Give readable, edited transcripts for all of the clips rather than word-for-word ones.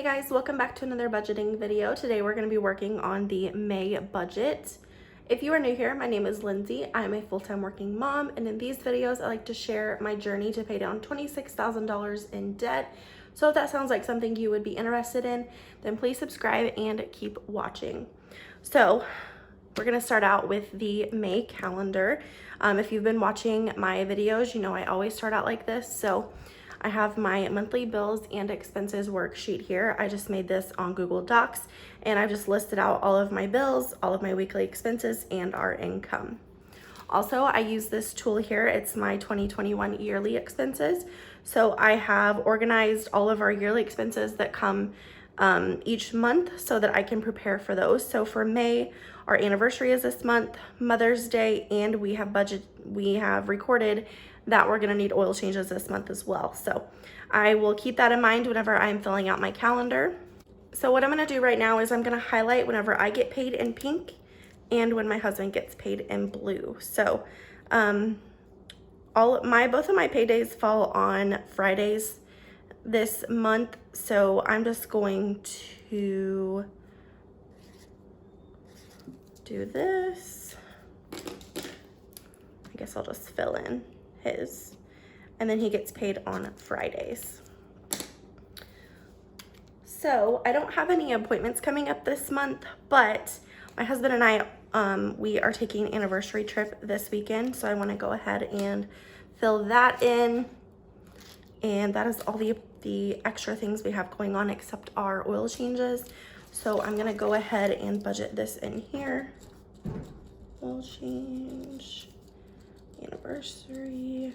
Hey guys, welcome back to another budgeting video. Today we're going to be working on the May budget. If you are new here, my name is Lindsay. I'm a full-time working mom, and in these videos I like to share my journey to pay down $26,000 in debt. So if that sounds like something you would be interested in, then please subscribe and keep watching. So we're going to start out with the May calendar. If you've been watching my videos, you know I always start out like this. So I have my monthly bills and expenses worksheet here. I just made this on Google Docs, and I've just listed out all of my bills, all of my weekly expenses, and our income. Also, I use this tool here. It's my 2021 yearly expenses. So I have organized all of our yearly expenses that come each month so that I can prepare for those. So for May, our anniversary is this month, Mother's Day, and we have recorded that we're gonna need oil changes this month as well. So I will keep that in mind whenever I'm filling out my calendar. So what I'm gonna do right now is I'm gonna highlight whenever I get paid in pink and when my husband gets paid in blue. So both of my paydays fall on Fridays this month. So I'm just going to do this. I guess I'll just fill in his, and then he gets paid on Fridays. So I don't have any appointments coming up this month, but my husband and I, we are taking an anniversary trip this weekend. So I want to go ahead and fill that in. And that is all the extra things we have going on except our oil changes. So I'm going to go ahead and budget this in here. Oil change, anniversary.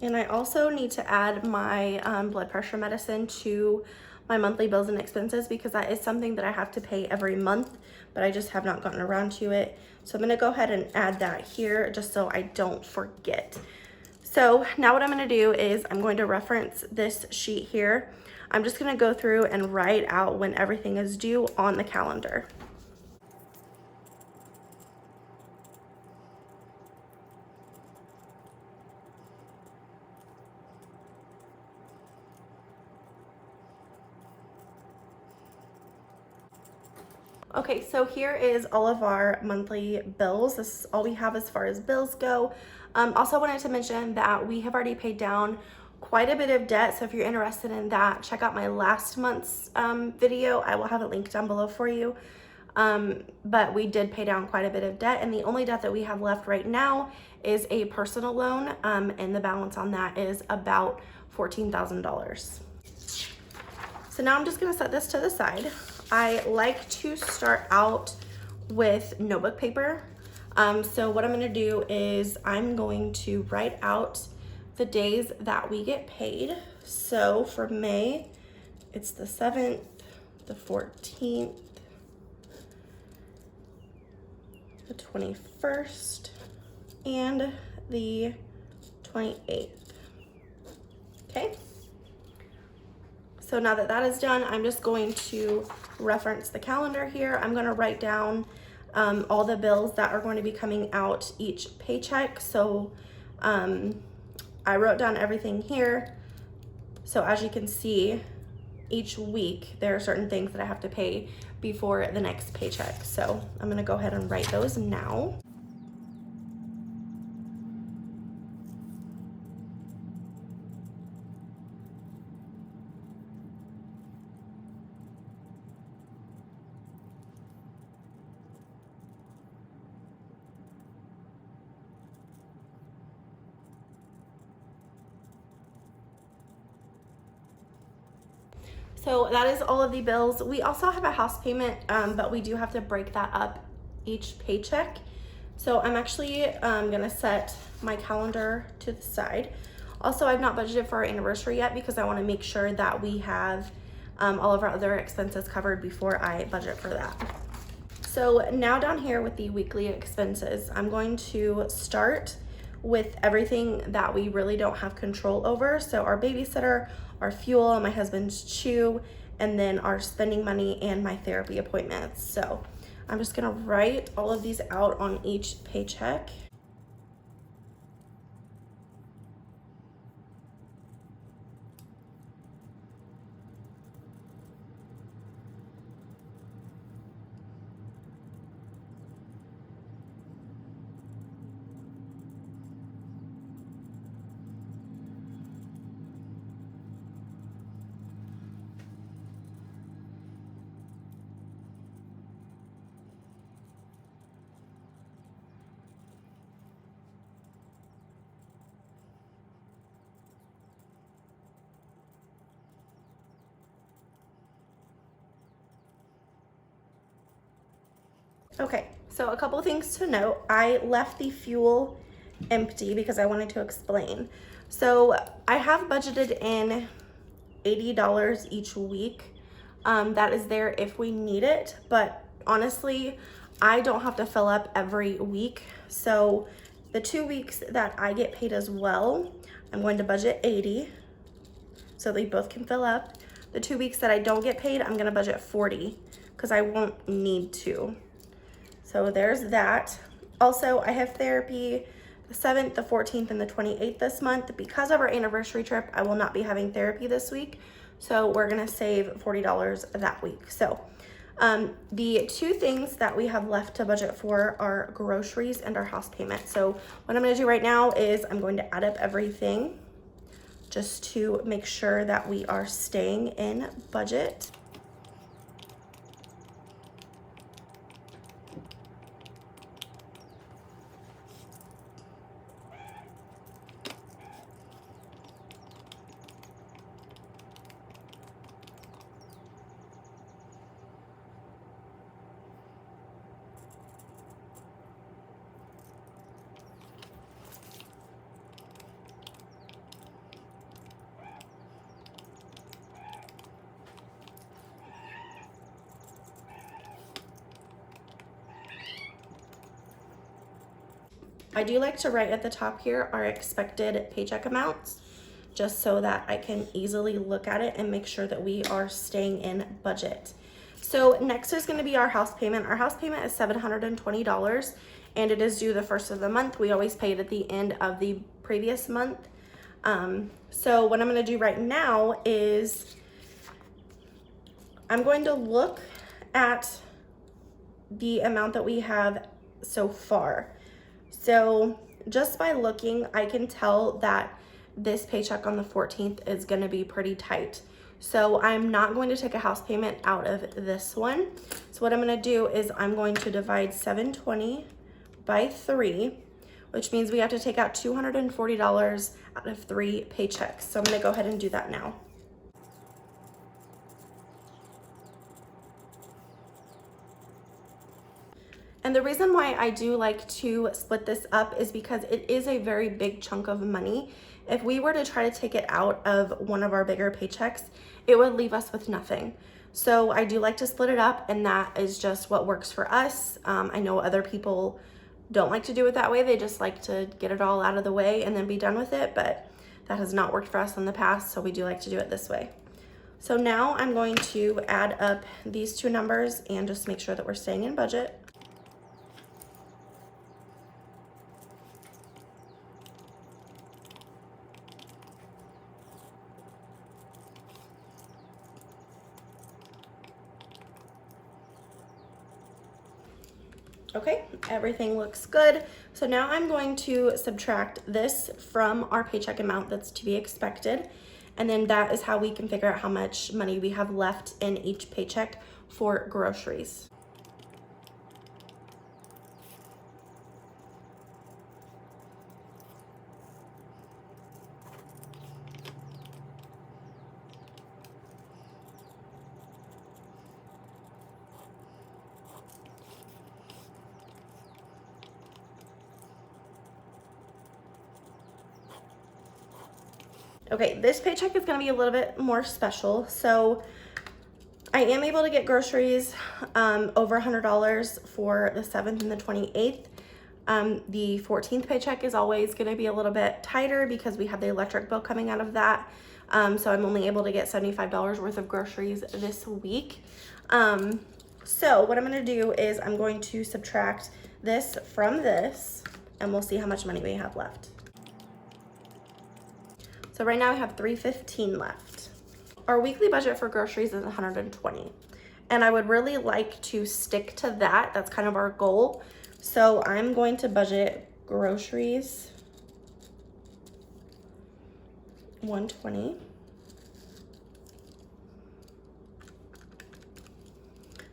And I also need to add my blood pressure medicine to my monthly bills and expenses because that is something that I have to pay every month, but I just have not gotten around to it. So I'm gonna go ahead and add that here just so I don't forget. So now what I'm gonna do is I'm going to reference this sheet here. I'm just gonna go through and write out when everything is due on the calendar. Okay, so here is all of our monthly bills. This is all we have as far as bills go. Also wanted to mention that we have already paid down quite a bit of debt. So if you're interested in that, check out my last month's video. I will have it linked down below for you. But we did pay down quite a bit of debt, and the only debt that we have left right now is a personal loan, and the balance on that is about $14,000. So now I'm just gonna set this to the side. I like to start out with notebook paper. So what I'm gonna do is I'm going to write out the days that we get paid. So for May, it's the 7th, the 14th, the 21st, and the 28th, okay? So now that that is done, I'm just going to reference the calendar here. I'm gonna write down all the bills that are going to be coming out each paycheck. So I wrote down everything here. So as you can see, each week there are certain things that I have to pay before the next paycheck. So I'm gonna go ahead and write those now. So that is all of the bills. We also have a house payment, but we do have to break that up each paycheck. So I'm actually gonna set my calendar to the side. Also, I've not budgeted for our anniversary yet because I wanna make sure that we have all of our other expenses covered before I budget for that. So now down here with the weekly expenses, I'm going to start with everything that we really don't have control over. So our babysitter, our fuel, my husband's chew, and then our spending money and my therapy appointments. So I'm just gonna write all of these out on each paycheck. Okay, so a couple things to note. I left the fuel empty because I wanted to explain. So I have budgeted in $80 each week. That is there if we need it, but honestly, I don't have to fill up every week. So the 2 weeks that I get paid as well, I'm going to budget 80 so they both can fill up. The 2 weeks that I don't get paid, I'm gonna budget 40 because I won't need to. So there's that. Also, I have therapy the 7th, the 14th, and the 28th this month. Because of our anniversary trip, I will not be having therapy this week. So we're gonna save $40 that week. So the two things that we have left to budget for are groceries and our house payment. So what I'm gonna do right now is I'm going to add up everything just to make sure that we are staying in budget. I do like to write at the top here our expected paycheck amounts, just so that I can easily look at it and make sure that we are staying in budget. So next is going to be our house payment. Our house payment is $720 and it is due the first of the month. We always pay it at the end of the previous month. So what I'm going to do right now is I'm going to look at the amount that we have so far. So just by looking, I can tell that this paycheck on the 14th is going to be pretty tight. So I'm not going to take a house payment out of this one. So what I'm going to do is I'm going to divide 720 by 3, which means we have to take out $240 out of 3 paychecks. So I'm going to go ahead and do that now. And the reason why I do like to split this up is because it is a very big chunk of money. If we were to try to take it out of one of our bigger paychecks, it would leave us with nothing. So I do like to split it up, and that is just what works for us. I know other people don't like to do it that way. They just like to get it all out of the way and then be done with it, but that has not worked for us in the past, so we do like to do it this way. So now I'm going to add up these two numbers and just make sure that we're staying in budget. Okay, everything looks good. So now I'm going to subtract this from our paycheck amount that's to be expected. And then that is how we can figure out how much money we have left in each paycheck for groceries. Okay, this paycheck is gonna be a little bit more special. So I am able to get groceries over $100 for the 7th and the 28th. The 14th paycheck is always gonna be a little bit tighter because we have the electric bill coming out of that. So I'm only able to get $75 worth of groceries this week. So what I'm gonna do is I'm going to subtract this from this and we'll see how much money we have left. So right now I have $315 left. Our weekly budget for groceries is $120. And I would really like to stick to that. That's kind of our goal. So I'm going to budget groceries $120.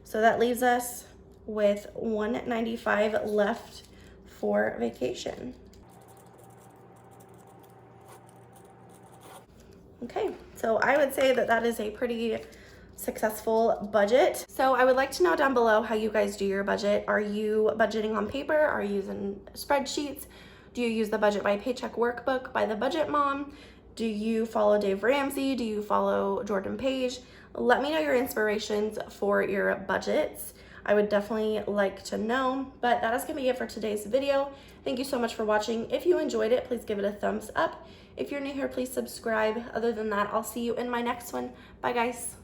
So that leaves us with $195 left for vacation. Okay, so I would say that that is a pretty successful budget. So I would like to know down below how you guys do your budget. Are you budgeting on paper? Are you using spreadsheets? Do you use the Budget by Paycheck workbook by the Budget Mom? Do you follow Dave Ramsey? Do you follow Jordan Page? Let me know your inspirations for your budgets. I would definitely like to know, but that is gonna be it for today's video. Thank you so much for watching. If you enjoyed it, please give it a thumbs up. If you're new here, please subscribe. Other than that, I'll see you in my next one. Bye guys.